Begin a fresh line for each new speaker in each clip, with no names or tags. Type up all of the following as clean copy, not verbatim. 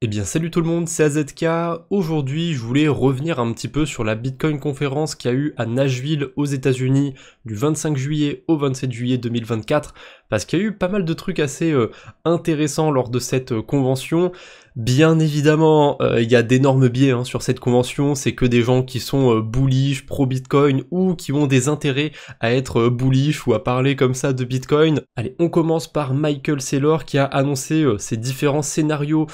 Eh bien salut tout le monde, c'est AZK. Aujourd'hui je voulais revenir un petit peu sur la Bitcoin conférence qu'il y a eu à Nashville aux États-Unis du 25 juillet au 27 juillet 2024 parce qu'il y a eu pas mal de trucs assez intéressants lors de cette convention. Bien évidemment, il y a d'énormes biais sur cette convention, c'est que des gens qui sont bullish, pro-Bitcoin ou qui ont des intérêts à être bullish ou à parler comme ça de Bitcoin. Allez, on commence par Michael Saylor qui a annoncé ses différents scénarios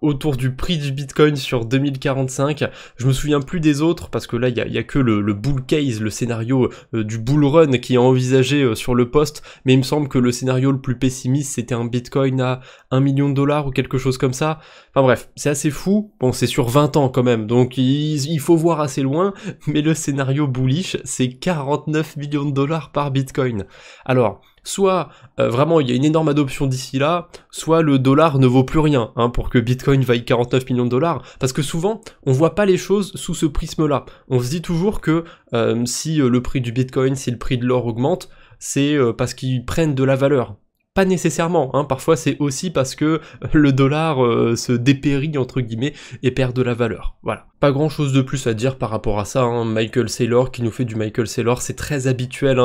autour du prix du Bitcoin sur 2045. Je me souviens plus des autres parce que là il y a que le bull case, le scénario du bull run qui est envisagé sur le post, mais il me semble que le scénario le plus pessimiste c'était un Bitcoin à 1 million de dollars ou quelque chose comme ça. Enfin bref, c'est assez fou. Bon, c'est sur 20 ans quand même, donc il faut voir assez loin, mais le scénario bullish c'est 49 millions de dollars par Bitcoin. Alors, soit vraiment il y a une énorme adoption d'ici là, soit le dollar ne vaut plus rien pour que Bitcoin vaille 49 millions de dollars, parce que souvent on voit pas les choses sous ce prisme-là. On se dit toujours que si le prix du Bitcoin, si le prix de l'or augmente, c'est parce qu'ils prennent de la valeur. Pas nécessairement, parfois c'est aussi parce que le dollar se dépérit entre guillemets et perd de la valeur. Voilà. Pas grand chose de plus à dire par rapport à ça, Michael Saylor qui nous fait du Michael Saylor, c'est très habituel,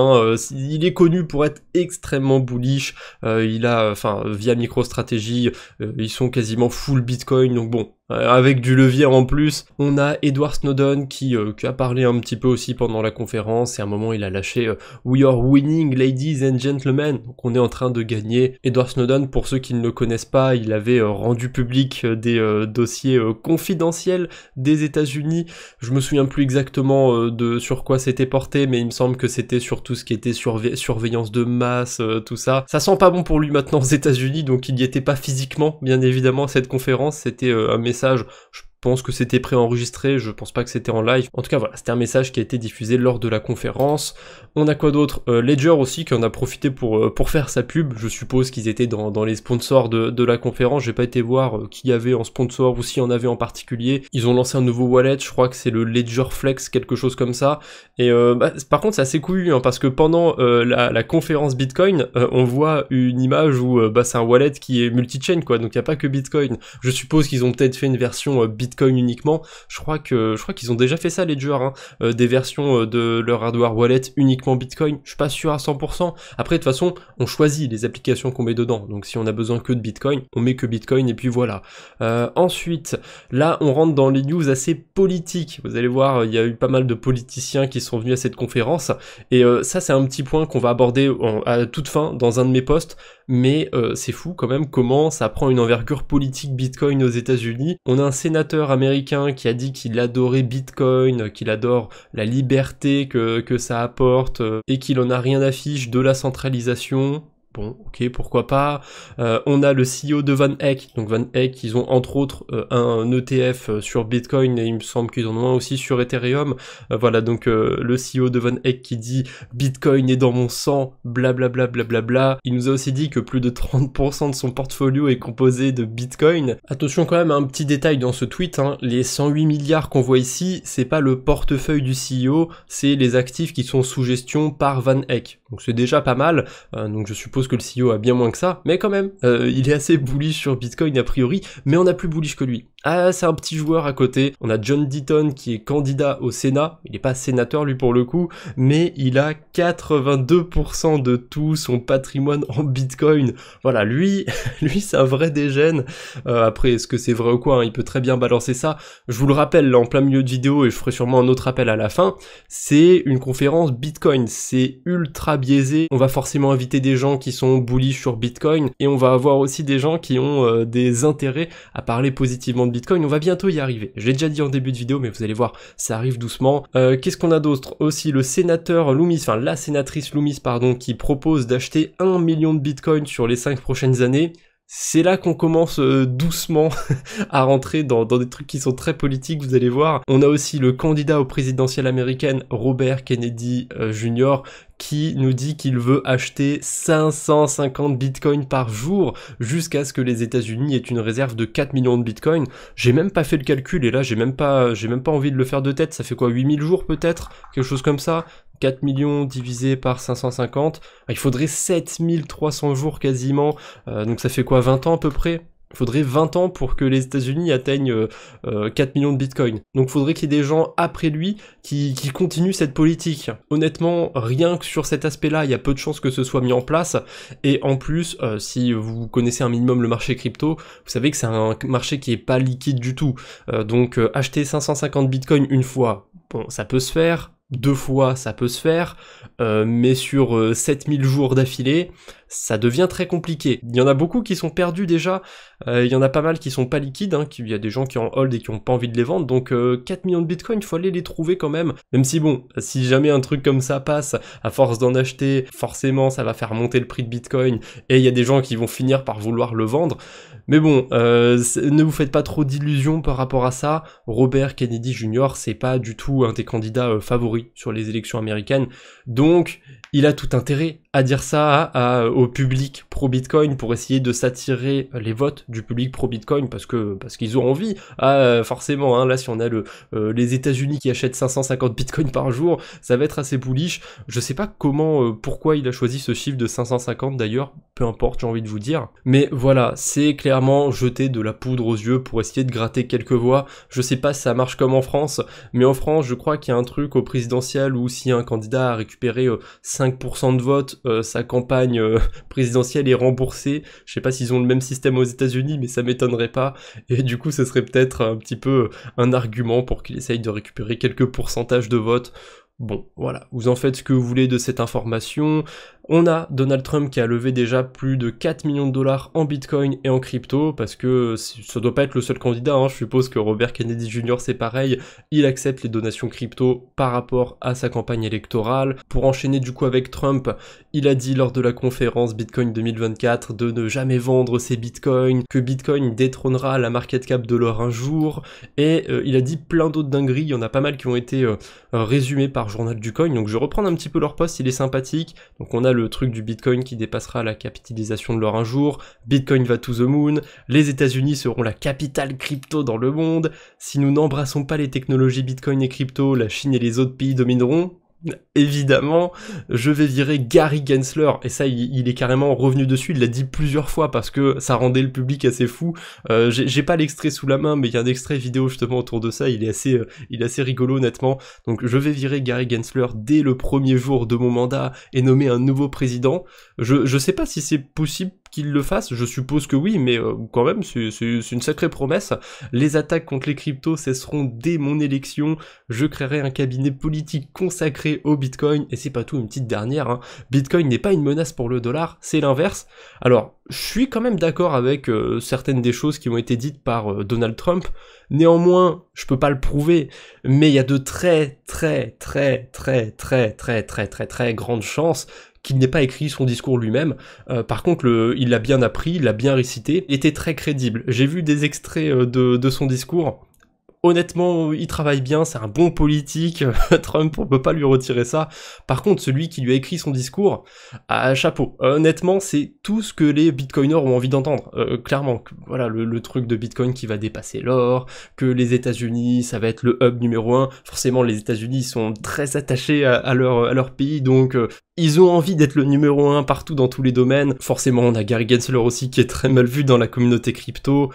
il est connu pour être extrêmement bullish, il a, via MicroStrategy, ils sont quasiment full Bitcoin, donc bon, avec du levier en plus. On a Edward Snowden qui a parlé un petit peu aussi pendant la conférence, et à un moment il a lâché We are winning ladies and gentlemen, donc on est en train de gagner. Edward Snowden, pour ceux qui ne le connaissent pas, il avait rendu public des dossiers confidentiels des États-Unis. Je me souviens plus exactement de sur quoi c'était porté, mais il me semble que c'était sur tout ce qui était surveillance de masse, tout ça. Ça sent pas bon pour lui maintenant aux États-Unis, donc il n'y était pas physiquement, bien évidemment, à cette conférence. C'était un message, je pense que c'était préenregistré, je pense pas que c'était en live. En tout cas voilà, c'était un message qui a été diffusé lors de la conférence. On a quoi d'autre? Ledger aussi qui en a profité pour faire sa pub. Je suppose qu'ils étaient dans les sponsors de la conférence. J'ai pas été voir qui y avait en sponsor ou s'il y en avait en particulier. Ils ont lancé un nouveau wallet, je crois que c'est le Ledger Flex, quelque chose comme ça. Et par contre c'est assez couillu parce que pendant la conférence Bitcoin, on voit une image où c'est un wallet qui est multi-chain quoi, donc il y a pas que Bitcoin. Je suppose qu'ils ont peut-être fait une version Bitcoin uniquement. Je crois qu'ils ont déjà fait ça Ledger, des versions de leur hardware wallet uniquement Bitcoin. Je suis pas sûr à 100%. Après de toute façon, on choisit les applications qu'on met dedans. Donc si on a besoin que de Bitcoin, on met que Bitcoin et puis voilà. Ensuite, là on rentre dans les news assez politiques. Vous allez voir, il y a eu pas mal de politiciens qui sont venus à cette conférence et ça c'est un petit point qu'on va aborder à toute fin dans un de mes posts. Mais c'est fou quand même comment ça prend une envergure politique Bitcoin aux États-Unis. On a un sénateur américain qui a dit qu'il adorait Bitcoin, qu'il adore la liberté que ça apporte et qu'il en a rien à fiche de la centralisation. Bon, ok, pourquoi pas. On a le CEO de Van Eck. Donc Van Eck, ils ont entre autres un ETF sur Bitcoin et il me semble qu'ils en ont un aussi sur Ethereum. Voilà, donc le CEO de Van Eck qui dit Bitcoin est dans mon sang, blablabla blablabla. Il nous a aussi dit que plus de 30% de son portfolio est composé de Bitcoin. Attention quand même à un petit détail dans ce tweet, les 108 milliards qu'on voit ici, c'est pas le portefeuille du CEO, c'est les actifs qui sont sous gestion par Van Eck. Donc c'est déjà pas mal, donc je suppose que le CEO a bien moins que ça, mais quand même, il est assez bullish sur Bitcoin a priori, mais on a plus bullish que lui. Ah, c'est un petit joueur à côté. On a John Deaton qui est candidat au Sénat, il n'est pas sénateur lui pour le coup, mais il a 82% de tout son patrimoine en Bitcoin. Voilà, lui c'est un vrai dégène. Après, est-ce que c'est vrai ou quoi, il peut très bien balancer ça. Je vous le rappelle, là en plein milieu de vidéo, et je ferai sûrement un autre appel à la fin, c'est une conférence Bitcoin, c'est ultra biaisé. On va forcément inviter des gens qui sont bullish sur Bitcoin, et on va avoir aussi des gens qui ont des intérêts à parler positivement de Bitcoin. On va bientôt y arriver. Je l'ai déjà dit en début de vidéo, mais vous allez voir, ça arrive doucement. Qu'est-ce qu'on a d'autre? Aussi le sénateur Loomis, enfin la sénatrice Loomis, pardon, qui propose d'acheter 1 million de Bitcoin sur les 5 prochaines années. C'est là qu'on commence doucement à rentrer dans des trucs qui sont très politiques, vous allez voir. On a aussi le candidat au présidentiel américaine, Robert Kennedy Jr., qui nous dit qu'il veut acheter 550 bitcoins par jour jusqu'à ce que les États-Unis aient une réserve de 4 millions de bitcoins. J'ai même pas fait le calcul et là j'ai même pas envie de le faire de tête. Ça fait quoi, 8000 jours peut-être? Quelque chose comme ça. 4 millions divisé par 550, il faudrait 7300 jours quasiment, donc ça fait quoi, 20 ans à peu près? Il faudrait 20 ans pour que les États-Unis atteignent 4 millions de bitcoins. Donc il faudrait qu'il y ait des gens après lui qui continuent cette politique. Honnêtement, rien que sur cet aspect-là, il y a peu de chances que ce soit mis en place. Et en plus, si vous connaissez un minimum le marché crypto, vous savez que c'est un marché qui est pas liquide du tout. Donc acheter 550 bitcoins une fois, bon, ça peut se faire. 2 fois, ça peut se faire, mais sur 7000 jours d'affilée, ça devient très compliqué. Il y en a beaucoup qui sont perdus déjà, il y en a pas mal qui sont pas liquides, hein, il y a des gens qui en hold et qui ont pas envie de les vendre, donc 4 millions de bitcoins, il faut aller les trouver quand même, même si bon, si jamais un truc comme ça passe, à force d'en acheter, forcément ça va faire monter le prix de bitcoin, et il y a des gens qui vont finir par vouloir le vendre, mais bon, ne vous faites pas trop d'illusions par rapport à ça. Robert Kennedy Jr. c'est pas du tout un des candidats favoris sur les élections américaines, donc il a tout intérêt à dire ça au public pro-Bitcoin pour essayer de s'attirer les votes du public pro-Bitcoin parce qu'ils ont envie. Forcément, hein, là si on a les États-Unis qui achètent 550 Bitcoins par jour, ça va être assez bullish. Je sais pas pourquoi il a choisi ce chiffre de 550 d'ailleurs, peu importe, j'ai envie de vous dire. Mais voilà, c'est clairement jeter de la poudre aux yeux pour essayer de gratter quelques voix. Je sais pas si ça marche comme en France, mais en France, je crois qu'il y a un truc au présidentiel où si un candidat a récupéré 5% de vote, sa campagne présidentielle est remboursée. Je sais pas s'ils ont le même système aux États-Unis, mais ça m'étonnerait pas. Et du coup, ce serait peut-être un petit peu un argument pour qu'il essaye de récupérer quelques pourcentages de vote. Bon, voilà, vous en faites ce que vous voulez de cette information. On a Donald Trump qui a levé déjà plus de 4 millions de dollars en Bitcoin et en crypto, parce que ça doit pas être le seul candidat, hein. Je suppose que Robert Kennedy Jr. c'est pareil, il accepte les donations crypto par rapport à sa campagne électorale. Pour enchaîner du coup avec Trump, il a dit lors de la conférence Bitcoin 2024 de ne jamais vendre ses bitcoins, que Bitcoin détrônera la market cap de l'or un jour, et il a dit plein d'autres dingueries, il y en a pas mal qui ont été résumées par Journal du Coin, donc je vais reprendre un petit peu leur post, il est sympathique. Donc on a le truc du Bitcoin qui dépassera la capitalisation de l'or un jour, Bitcoin va to the moon, les États-Unis seront la capitale crypto dans le monde, si nous n'embrassons pas les technologies Bitcoin et crypto, la Chine et les autres pays domineront. Évidemment, je vais virer Gary Gensler, et ça il est carrément revenu dessus, il l'a dit plusieurs fois parce que ça rendait le public assez fou. J'ai pas l'extrait sous la main, mais il y a un extrait vidéo justement autour de ça, il est assez rigolo honnêtement. Donc je vais virer Gary Gensler dès le premier jour de mon mandat et nommer un nouveau président. Je sais pas si c'est possible qu'il le fasse, je suppose que oui, mais quand même c'est une sacrée promesse. Les attaques contre les cryptos cesseront dès mon élection, je créerai un cabinet politique consacré au Bitcoin, et c'est pas tout, une petite dernière, hein. Bitcoin n'est pas une menace pour le dollar, c'est l'inverse. Alors, je suis quand même d'accord avec certaines des choses qui ont été dites par Donald Trump, néanmoins, je peux pas le prouver, mais il y a de très grandes chances qu'il n'ait pas écrit son discours lui-même. Par contre, il l'a bien appris, il l'a bien récité, était très crédible. J'ai vu des extraits de son discours. Honnêtement, il travaille bien, c'est un bon politique, Trump, on peut pas lui retirer ça. Par contre, celui qui lui a écrit son discours, chapeau. Honnêtement, c'est tout ce que les bitcoiners ont envie d'entendre. Clairement, voilà, le truc de Bitcoin qui va dépasser l'or, que les États-Unis, ça va être le hub numéro 1. Forcément, les États-Unis sont très attachés à leur pays, donc ils ont envie d'être le numéro 1 partout dans tous les domaines. Forcément, on a Gary Gensler aussi qui est très mal vu dans la communauté crypto.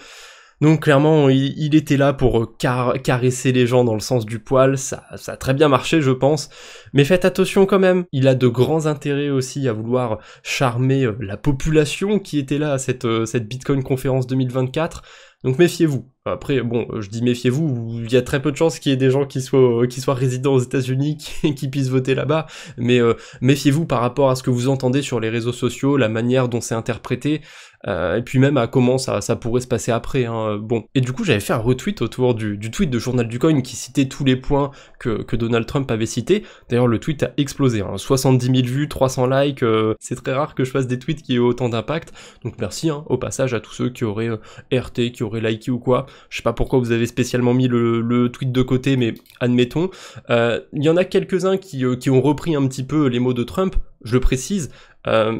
Donc clairement, il était là pour caresser les gens dans le sens du poil, ça a très bien marché je pense, mais faites attention quand même, il a de grands intérêts aussi à vouloir charmer la population qui était là à cette Bitcoin conférence 2024, donc méfiez-vous. Après, bon, je dis méfiez-vous, il y a très peu de chances qu'il y ait des gens qui soient résidents aux États-Unis qui puissent voter là-bas, mais méfiez-vous par rapport à ce que vous entendez sur les réseaux sociaux, la manière dont c'est interprété, et puis même à comment ça pourrait se passer après, hein. Bon. Et du coup, j'avais fait un retweet autour du tweet de Journal du Coin qui citait tous les points que Donald Trump avait cités. D'ailleurs, le tweet a explosé, hein. 70 000 vues, 300 likes, c'est très rare que je fasse des tweets qui aient autant d'impact, donc merci, hein, au passage à tous ceux qui auraient RT, qui auraient liké ou quoi. Je sais pas pourquoi vous avez spécialement mis le tweet de côté, mais admettons. Il y en a quelques-uns qui ont repris un petit peu les mots de Trump, je le précise.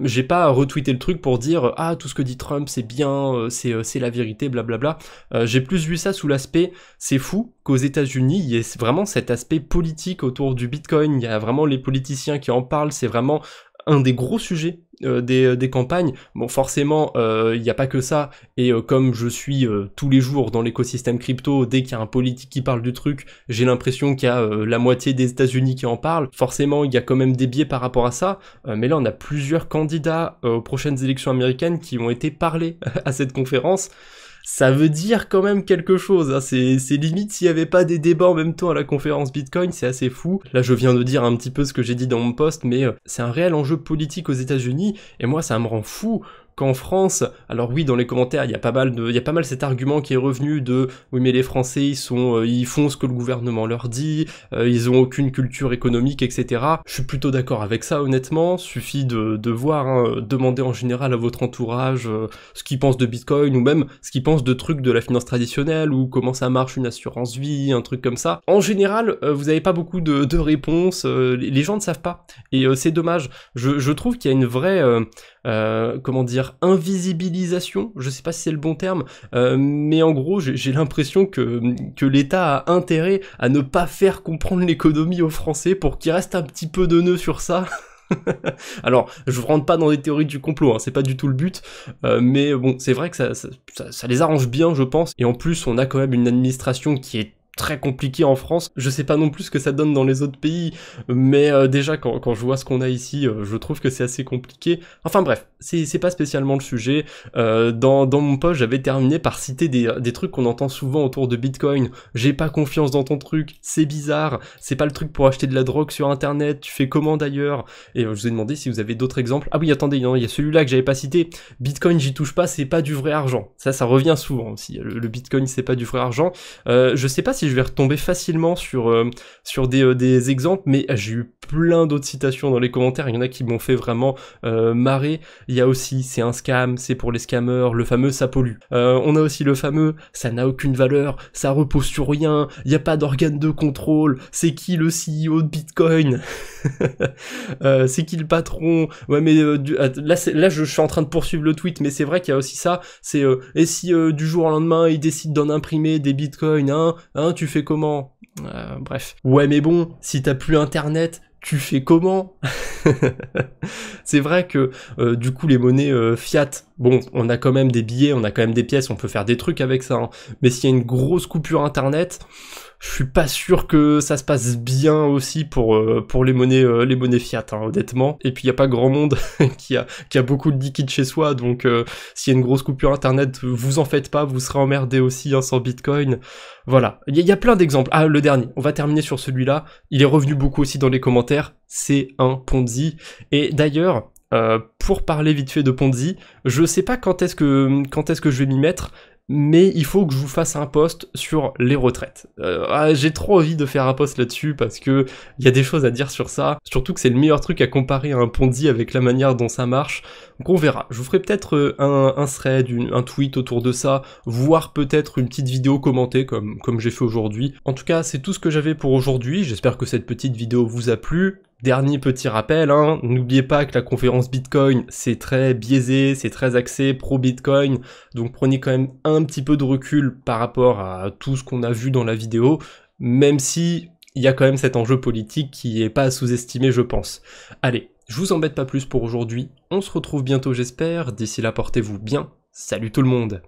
J'ai pas retweeté le truc pour dire ah tout ce que dit Trump c'est bien, c'est la vérité, blablabla. J'ai plus vu ça sous l'aspect c'est fou qu'aux États-Unis il y ait vraiment cet aspect politique autour du Bitcoin. Il y a vraiment les politiciens qui en parlent, c'est vraiment un des gros sujets des campagnes. Bon, forcément, il n'y a pas que ça, et comme je suis tous les jours dans l'écosystème crypto, dès qu'il y a un politique qui parle du truc, j'ai l'impression qu'il y a la moitié des États-Unis qui en parlent. Forcément, il y a quand même des biais par rapport à ça, mais là, on a plusieurs candidats aux prochaines élections américaines qui ont été parlés à cette conférence. Ça veut dire quand même quelque chose, hein. C'est limite s'il n'y avait pas des débats en même temps à la conférence Bitcoin, c'est assez fou. Là je viens de dire un petit peu ce que j'ai dit dans mon post, mais c'est un réel enjeu politique aux États-Unis, et moi ça me rend fou qu'en France, alors oui, dans les commentaires, il y a pas mal cet argument qui est revenu de oui mais les Français ils font ce que le gouvernement leur dit, ils ont aucune culture économique, etc. Je suis plutôt d'accord avec ça honnêtement, suffit de voir, hein, demander en général à votre entourage ce qu'ils pensent de Bitcoin, ou même ce qu'ils pensent de trucs de la finance traditionnelle, ou comment ça marche une assurance vie, un truc comme ça. En général, vous avez pas beaucoup de réponses, les gens ne savent pas, et c'est dommage. Je trouve qu'il y a une vraie comment dire, invisibilisation, je sais pas si c'est le bon terme, mais en gros j'ai l'impression que l'État a intérêt à ne pas faire comprendre l'économie aux Français pour qu'il reste un petit peu de nœud sur ça. Alors, je rentre pas dans des théories du complot, hein, c'est pas du tout le but, mais bon, c'est vrai que ça les arrange bien, je pense, et en plus on a quand même une administration qui est très compliqué en France. Je sais pas non plus ce que ça donne dans les autres pays, mais déjà quand je vois ce qu'on a ici, je trouve que c'est assez compliqué. Enfin bref, c'est pas spécialement le sujet. Dans mon post, j'avais terminé par citer des trucs qu'on entend souvent autour de Bitcoin. J'ai pas confiance dans ton truc, c'est bizarre, c'est pas le truc pour acheter de la drogue sur internet, tu fais comment d'ailleurs? Et je vous ai demandé si vous avez d'autres exemples. Ah oui, attendez, il y a celui-là que j'avais pas cité. Bitcoin, j'y touche pas, c'est pas du vrai argent. Ça revient souvent aussi. Le Bitcoin, c'est pas du vrai argent. Je sais pas si je vais retomber facilement sur des exemples, mais j'ai eu plein d'autres citations dans les commentaires, il y en a qui m'ont fait vraiment marrer. Il y a aussi c'est un scam, c'est pour les scammers, le fameux ça pollue. On a aussi le fameux ça n'a aucune valeur, ça repose sur rien, il n'y a pas d'organe de contrôle, c'est qui le CEO de Bitcoin? C'est qui le patron? Ouais mais là je suis en train de poursuivre le tweet, mais c'est vrai qu'il y a aussi ça, c'est et si du jour au lendemain ils décident d'en imprimer des bitcoins, hein, tu fais comment? Bref. Ouais mais bon, si t'as plus internet, tu fais comment? C'est vrai que du coup les monnaies fiat, bon, on a quand même des billets, on a quand même des pièces, on peut faire des trucs avec ça, hein. Mais s'il y a une grosse coupure internet, je suis pas sûr que ça se passe bien aussi pour les monnaies fiat, hein, honnêtement. Et puis il y a pas grand monde qui a beaucoup de liquide chez soi, donc s'il y a une grosse coupure internet, vous en faites pas, vous serez emmerdé aussi, hein, sans Bitcoin. Voilà, il y a plein d'exemples. Ah, le dernier, on va terminer sur celui-là. Il est revenu beaucoup aussi dans les commentaires. C'est un Ponzi. Et d'ailleurs, pour parler vite fait de Ponzi, je sais pas quand est-ce que je vais m'y mettre, mais il faut que je vous fasse un post sur les retraites. J'ai trop envie de faire un post là-dessus parce que il y a des choses à dire sur ça, surtout que c'est le meilleur truc à comparer à un Ponzi avec la manière dont ça marche. Donc on verra. Je vous ferai peut-être un thread, un tweet autour de ça, voire peut-être une petite vidéo commentée comme j'ai fait aujourd'hui. En tout cas, c'est tout ce que j'avais pour aujourd'hui. J'espère que cette petite vidéo vous a plu. Dernier petit rappel, hein, n'oubliez pas que la conférence Bitcoin, c'est très biaisé, c'est très axé pro-Bitcoin, donc prenez quand même un petit peu de recul par rapport à tout ce qu'on a vu dans la vidéo, même si il y a quand même cet enjeu politique qui est pas à sous-estimer, je pense. Allez, je vous embête pas plus pour aujourd'hui, on se retrouve bientôt j'espère, d'ici là portez-vous bien, salut tout le monde!